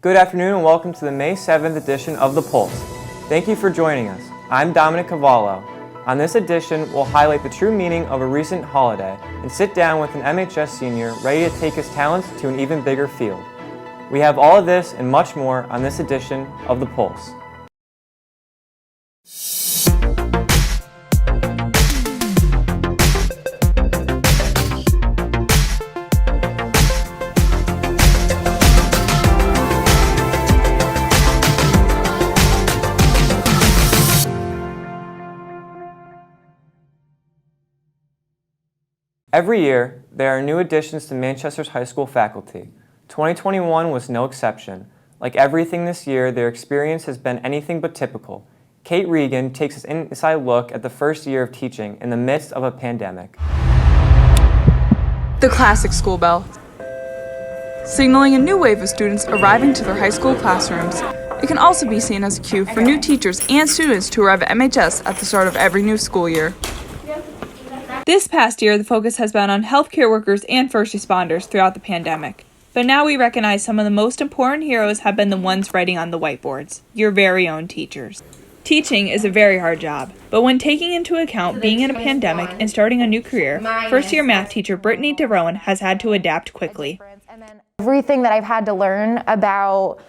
Good afternoon and welcome to the May 7th edition of The Pulse. Thank you for joining us. I'm Dominic Cavallo. On this edition, we'll highlight the true meaning of a recent holiday and sit down with an MHS senior ready to take his talents to an even bigger field. We have all of this and much more on this edition of The Pulse. Every year, there are new additions to Manchester's high school faculty. 2021 was no exception. Like everything this year, their experience has been anything but typical. Kate Regan takes us an inside look at the first year of teaching in the midst of a pandemic. The classic school bell, signaling a new wave of students arriving to their high school classrooms. It can also be seen as a cue for new teachers and students to arrive at MHS at the start of every new school year. This past year, the focus has been on healthcare workers and first responders throughout the pandemic. But now we recognize some of the most important heroes have been the ones writing on the whiteboards, your very own teachers. Teaching is a very hard job, but when taking into account being in a pandemic and starting a new career, first-year math teacher Brittany DeRowan has had to adapt quickly. Everything that I've had to learn about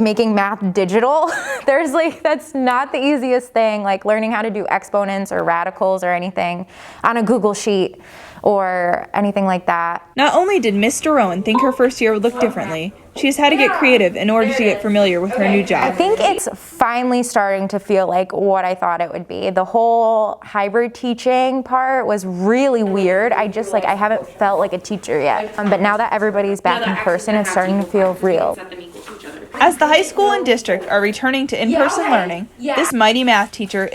making math digital, that's not the easiest thing, like learning how to do exponents or radicals or anything on a Google sheet or anything like that. Not only did Miss DeRowan think her first year would look differently, she has had to get creative in order to get familiar with her new job. I think it's finally starting to feel like what I thought it would be. The whole hybrid teaching part was really weird. I haven't felt like a teacher yet. But now that everybody's back in person, it's starting to feel real. As the high school and district are returning to in-person learning, this mighty math teacher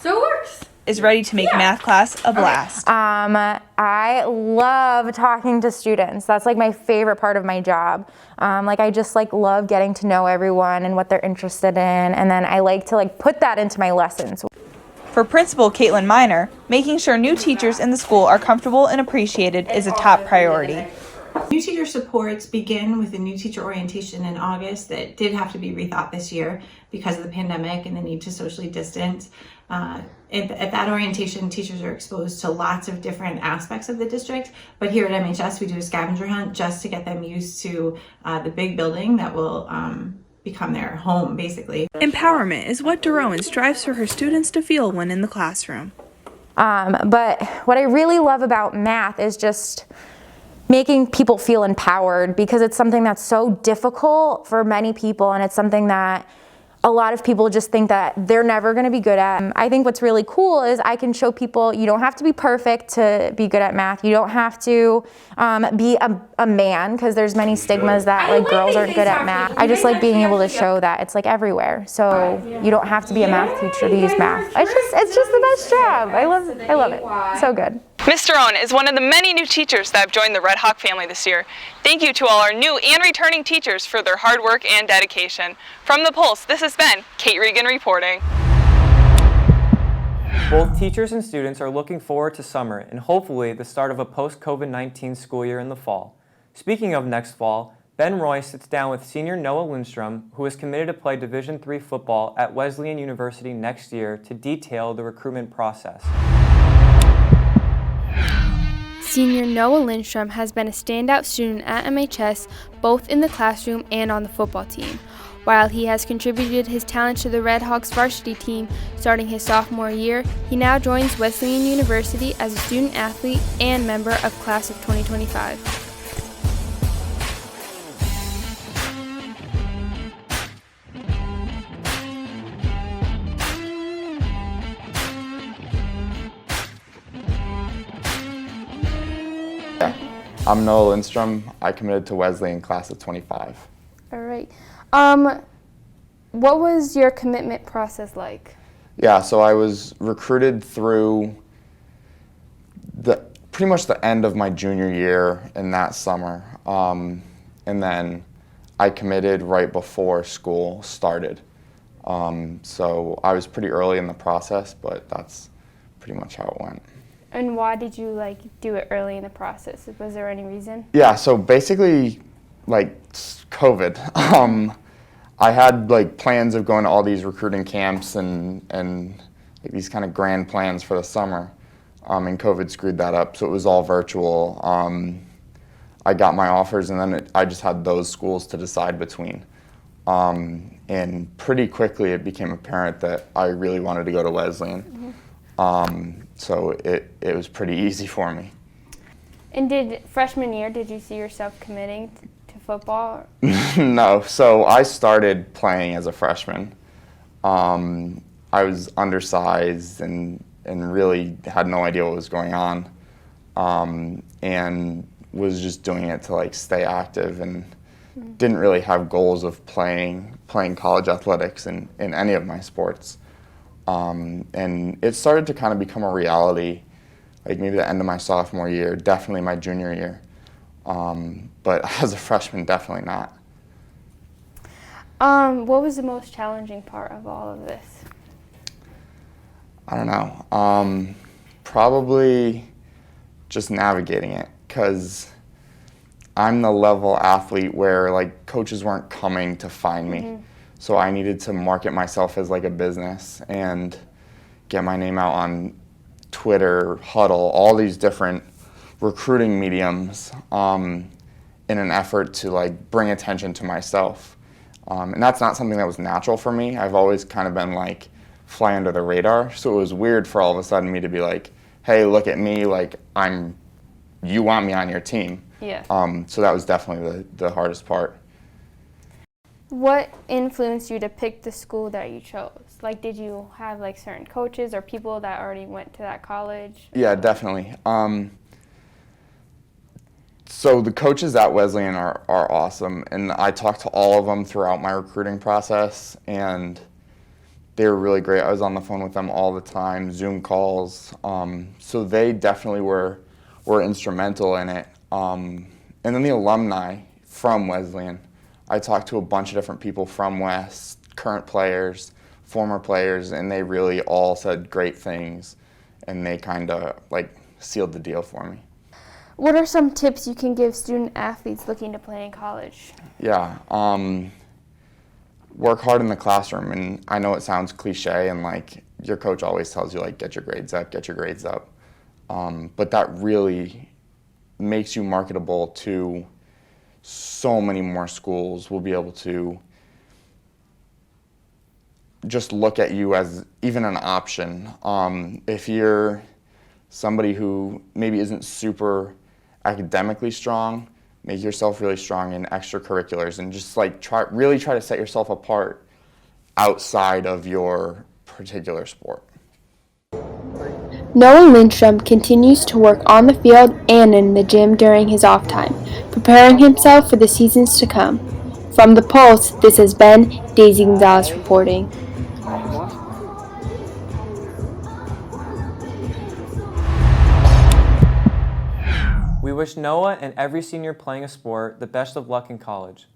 is ready to make math class a blast. I love talking to students. That's like my favorite part of my job. I just love getting to know everyone and what they're interested in, and then I like to put that into my lessons. For Principal Carolyn Miner, making sure new teachers in the school are comfortable and appreciated is a top priority. New teacher supports begin with a new teacher orientation in August that did have to be rethought this year because of the pandemic and the need to socially distance. At that orientation, teachers are exposed to lots of different aspects of the district, but here at MHS we do a scavenger hunt just to get them used to the big building that will become their home, basically. Empowerment is what DeRowan strives for her students to feel when in the classroom. But what I really love about math is just making people feel empowered, because it's something that's so difficult for many people, and it's something that a lot of people just think that they're never going to be good at. I think what's really cool is I can show people you don't have to be perfect to be good at math. You don't have to be a man, because there's many stigmas that girls aren't good at math. I just like being able to show that it's everywhere. So you don't have to be a math teacher to use math. It's just the best job. I love it. So good. Miss DeRowan is one of the many new teachers that have joined the Red Hawk family this year. Thank you to all our new and returning teachers for their hard work and dedication. From The Pulse, this has been Kate Regan reporting. Both teachers and students are looking forward to summer and hopefully the start of a post-COVID-19 school year in the fall. Speaking of next fall, Ben Roy sits down with senior Noah Lindstrom, who is committed to play Division III football at Wesleyan University next year, to detail the recruitment process. Senior Noah Lindstrom has been a standout student at MHS, both in the classroom and on the football team. While he has contributed his talents to the Red Hawks varsity team starting his sophomore year, he now joins Wesleyan University as a student athlete and member of class of 2025. I'm Noah Lindstrom. I committed to Wesleyan class of 25. All right. What was your commitment process like? Yeah, so I was recruited through pretty much the end of my junior year in that summer. And then I committed right before school started. So I was pretty early in the process, but that's pretty much how it went. And why did you do it early in the process? Was there any reason? Yeah, so basically COVID. I had like plans of going to all these recruiting camps and like, these kind of grand plans for the summer, and COVID screwed that up, so it was all virtual. I got my offers, and then I just had those schools to decide between. And pretty quickly it became apparent that I really wanted to go to Wesleyan. So it was pretty easy for me. And freshman year, did you see yourself committing to football? No, so I started playing as a freshman. I was undersized and really had no idea what was going on, and was just doing it to like stay active, and didn't really have goals of playing college athletics in any of my sports. And it started to kind of become a reality, like maybe the end of my sophomore year, definitely my junior year. But as a freshman, definitely not. What was the most challenging part of all of this? I don't know. Probably just navigating it, because I'm the level athlete where like coaches weren't coming to find me. So I needed to market myself as like a business and get my name out on Twitter, Huddle, all these different recruiting mediums in an effort to like bring attention to myself. And that's not something that was natural for me. I've always kind of been like fly under the radar. So it was weird for all of a sudden me to be like, hey, look at me, like you want me on your team. Yeah. So that was definitely the hardest part. What influenced you to pick the school that you chose? Like, did you have like certain coaches or people that already went to that college? Yeah, definitely. So the coaches at Wesleyan are awesome, and I talked to all of them throughout my recruiting process, and they were really great. I was on the phone with them all the time, Zoom calls. So they definitely were instrumental in it. And then the alumni from Wesleyan. I talked to a bunch of different people from West, current players, former players, and they really all said great things, and they kind of like sealed the deal for me. What are some tips you can give student athletes looking to play in college? Yeah, work hard in the classroom, and I know it sounds cliche, and like your coach always tells you like get your grades up, but that really makes you marketable to so many more schools. Will be able to just look at you as even an option. If you're somebody who maybe isn't super academically strong, make yourself really strong in extracurriculars, and just like really try to set yourself apart outside of your particular sport. Noah Lindstrom continues to work on the field and in the gym during his off time, preparing himself for the seasons to come. From The Pulse, this has been Daisy Gonzalez reporting. We wish Noah and every senior playing a sport the best of luck in college.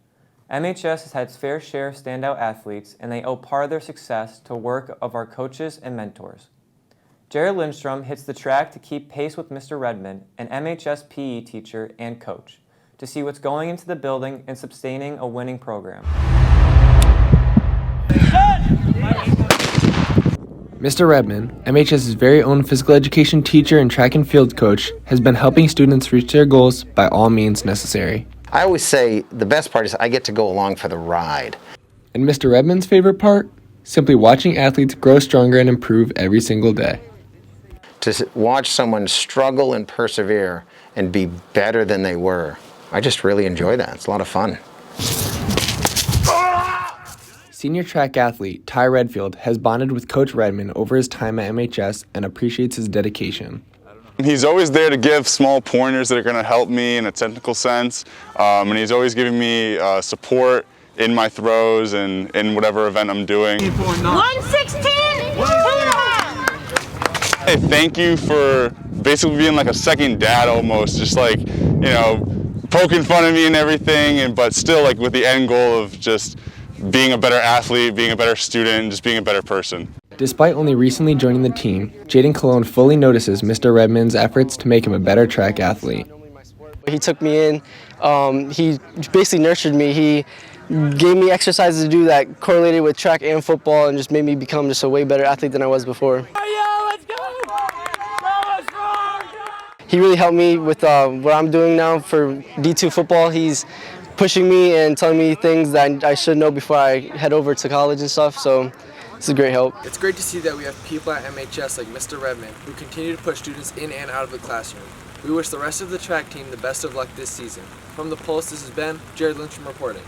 MHS has had its fair share of standout athletes, and they owe part of their success to work of our coaches and mentors. Jared Lindstrom hits the track to keep pace with Mr. Redmond, an MHS PE teacher and coach, to see what's going into the building and sustaining a winning program. Mr. Redmond, MHS's very own physical education teacher and track and field coach, has been helping students reach their goals by all means necessary. I always say the best part is I get to go along for the ride. And Mr. Redmond's favorite part? Simply watching athletes grow stronger and improve every single day. To watch someone struggle and persevere and be better than they were, I just really enjoy that. It's a lot of fun. Senior track athlete Ty Redfield has bonded with Coach Redmond over his time at MHS and appreciates his dedication. He's always there to give small pointers that are going to help me in a technical sense, and he's always giving me support in my throws and in whatever event I'm doing. 116! Hey, thank you for basically being like a second dad almost, just like, you know, poking fun at me and everything, but still like with the end goal of just being a better athlete, being a better student, and just being a better person. Despite only recently joining the team, Jaden Cologne fully notices Mr. Redmond's efforts to make him a better track athlete. He took me in, he basically nurtured me. He gave me exercises to do that correlated with track and football and just made me become just a way better athlete than I was before. He really helped me with what I'm doing now for D2 football. He's pushing me and telling me things that I should know before I head over to college and stuff, so it's a great help. It's great to see that we have people at MHS like Mr. Redmond who continue to push students in and out of the classroom. We wish the rest of the track team the best of luck this season. From the Pulse, this has been Jared Lindstrom reporting.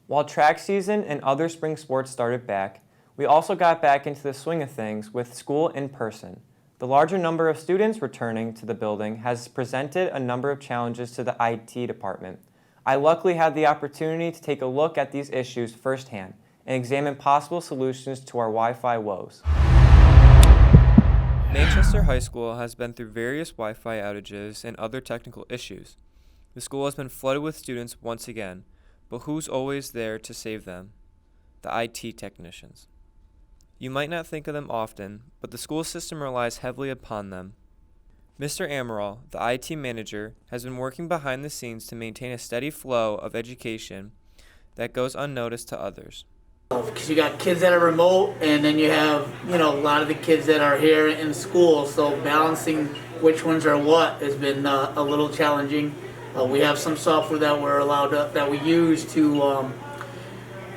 While track season and other spring sports started back, we also got back into the swing of things with school in person. The larger number of students returning to the building has presented a number of challenges to the IT department. I luckily had the opportunity to take a look at these issues firsthand and examine possible solutions to our Wi-Fi woes. Manchester High School has been through various Wi-Fi outages and other technical issues. The school has been flooded with students once again, but who's always there to save them? The IT technicians. You might not think of them often, but the school system relies heavily upon them. Mr. Amaral, the IT manager, has been working behind the scenes to maintain a steady flow of education that goes unnoticed to others. Because you got kids that are remote, and then you have, a lot of the kids that are here in school, so balancing which ones are what has been a little challenging. We have some software that we're allowed that we use to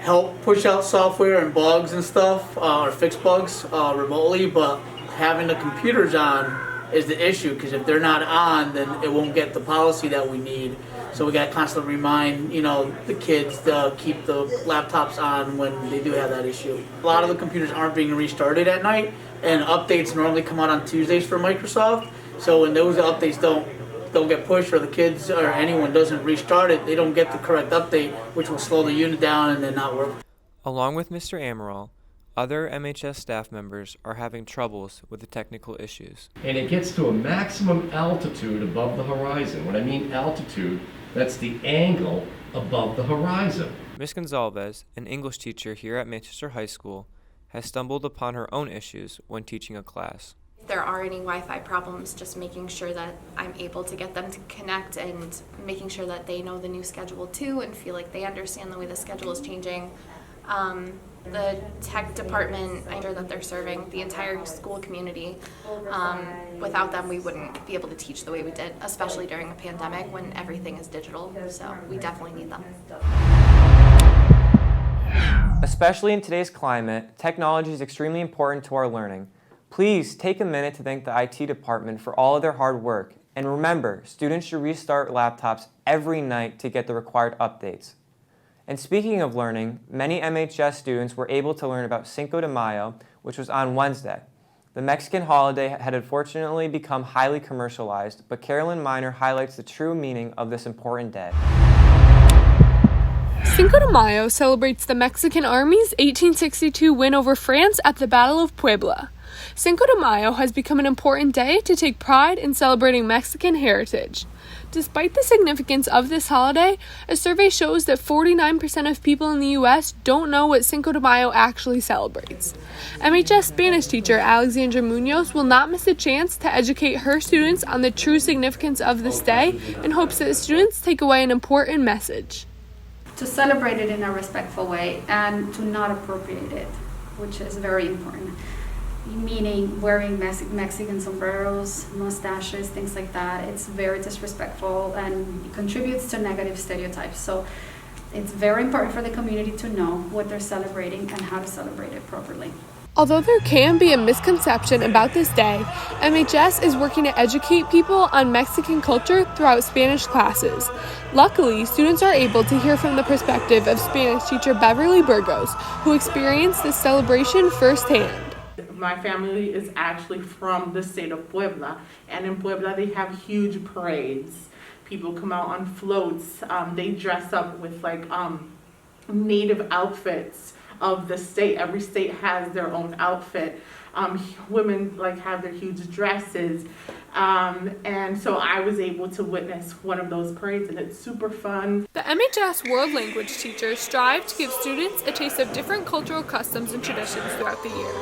help push out software and bugs and stuff, or fix bugs remotely, but having the computers on is the issue, because if they're not on, then it won't get the policy that we need. So we got to constantly remind, the kids to keep the laptops on when they do have that issue. A lot of the computers aren't being restarted at night, and updates normally come out on Tuesdays for Microsoft. So when those updates don't get pushed, or the kids or anyone doesn't restart it, they don't get the correct update, which will slow the unit down and then not work. Along with Mr. Amaral, other MHS staff members are having troubles with the technical issues. And it gets to a maximum altitude above the horizon. When I mean altitude, that's the angle above the horizon. Ms. Gonzalez, an English teacher here at Manchester High School, has stumbled upon her own issues when teaching a class. If there are any Wi-Fi problems, just making sure that I'm able to get them to connect and making sure that they know the new schedule too and feel like they understand the way the schedule is changing. The tech department, I'm sure that they're serving the entire school community. Without them, we wouldn't be able to teach the way we did, especially during a pandemic when everything is digital. So we definitely need them. Especially in today's climate, technology is extremely important to our learning. Please take a minute to thank the IT department for all of their hard work. And remember, students should restart laptops every night to get the required updates. And speaking of learning, many MHS students were able to learn about Cinco de Mayo, which was on Wednesday. The Mexican holiday had unfortunately become highly commercialized, but Carolyn Miner highlights the true meaning of this important day. Cinco de Mayo celebrates the Mexican Army's 1862 win over France at the Battle of Puebla. Cinco de Mayo has become an important day to take pride in celebrating Mexican heritage. Despite the significance of this holiday, a survey shows that 49% of people in the U.S. don't know what Cinco de Mayo actually celebrates. MHS Spanish teacher Alexandra Munoz will not miss a chance to educate her students on the true significance of this day and hopes that students take away an important message. To celebrate it in a respectful way and to not appropriate it, which is very important. Meaning wearing Mexican sombreros, mustaches, things like that. It's very disrespectful and it contributes to negative stereotypes. So it's very important for the community to know what they're celebrating and how to celebrate it properly. Although there can be a misconception about this day, MHS is working to educate people on Mexican culture throughout Spanish classes. Luckily, students are able to hear from the perspective of Spanish teacher Beverly Burgos, who experienced this celebration firsthand. My family is actually from the state of Puebla, and in Puebla they have huge parades. People come out on floats. They dress up with native outfits of the state. Every state has their own outfit. Women have their huge dresses, and so I was able to witness one of those parades, and it's super fun. The MHS World Language teachers strive to give students a taste of different cultural customs and traditions throughout the year.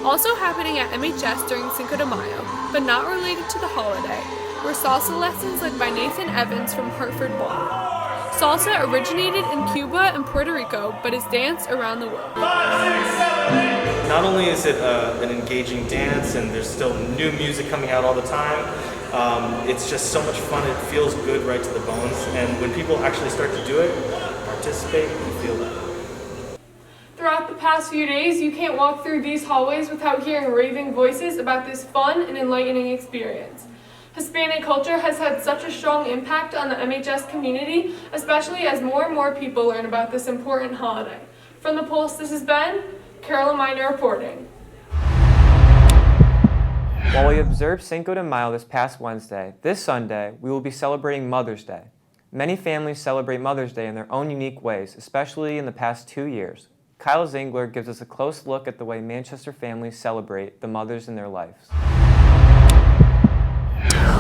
Also happening at MHS during Cinco de Mayo, but not related to the holiday, were salsa lessons led by Nathan Evans from Hartford Ball. Salsa originated in Cuba and Puerto Rico, but is danced around the world. 5, 6, 7, 8. Not only is it an engaging dance and there's still new music coming out all the time, it's just so much fun. It feels good right to the bones, and when people actually start to do it, participate, you feel that. Throughout the past few days, you can't walk through these hallways without hearing raving voices about this fun and enlightening experience. Hispanic culture has had such a strong impact on the MHS community, especially as more and more people learn about this important holiday. From the Pulse, this has been Carolyn Miner reporting. While we observed Cinco de Mayo this past Wednesday, this Sunday we will be celebrating Mother's Day. Many families celebrate Mother's Day in their own unique ways, especially in the past 2 years. Kyle Zingler gives us a close look at the way Manchester families celebrate the mothers in their lives.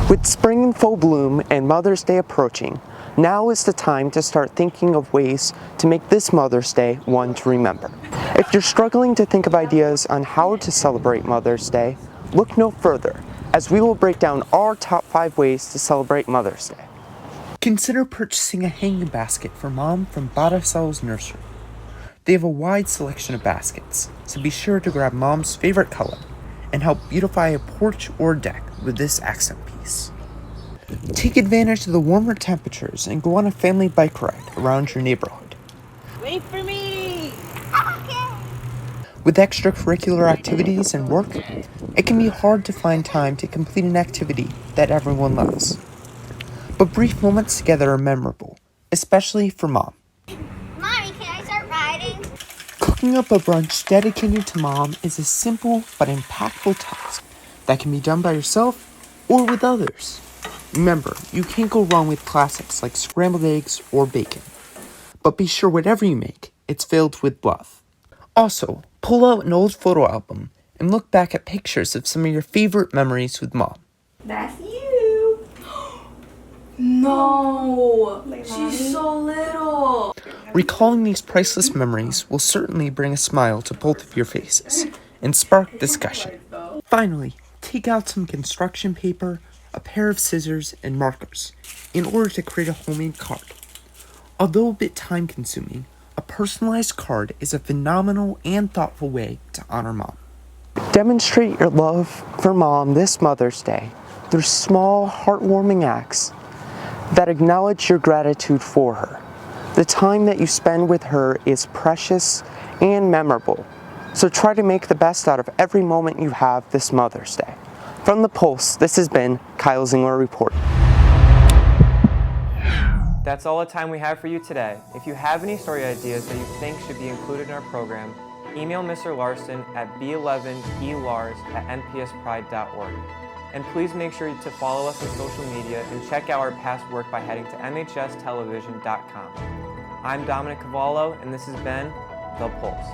With spring in full bloom and Mother's Day approaching, now is the time to start thinking of ways to make this Mother's Day one to remember. If you're struggling to think of ideas on how to celebrate Mother's Day, look no further, as we will break down our top 5 ways to celebrate Mother's Day. Consider purchasing a hanging basket for Mom from Botticello's Nursery. They have a wide selection of baskets, so be sure to grab Mom's favorite color and help beautify a porch or deck with this accent piece. Take advantage of the warmer temperatures and go on a family bike ride around your neighborhood. Wait for me! With extracurricular activities and work, it can be hard to find time to complete an activity that everyone loves. But brief moments together are memorable, especially for Mom. Mommy, can I start riding? Cooking up a brunch dedicated to Mom is a simple but impactful task that can be done by yourself or with others. Remember, you can't go wrong with classics like scrambled eggs or bacon. But be sure whatever you make, it's filled with love. Also, pull out an old photo album and look back at pictures of some of your favorite memories with Mom. That's you! No! She's so little! Recalling these priceless memories will certainly bring a smile to both of your faces and spark discussion. Finally, take out some construction paper, a pair of scissors, and markers in order to create a homemade card. Although a bit time-consuming, a personalized card is a phenomenal and thoughtful way to honor Mom. Demonstrate your love for Mom this Mother's Day through small, heartwarming acts that acknowledge your gratitude for her. The time that you spend with her is precious and memorable, so try to make the best out of every moment you have this Mother's Day. From The Pulse, this has been Kyle Zingler reporting. That's all the time we have for you today. If you have any story ideas that you think should be included in our program, email Mr. Larson at b11elars@mpspride.org. And please make sure to follow us on social media and check out our past work by heading to mhstelevision.com. I'm Dominic Cavallo, and this has been The Pulse.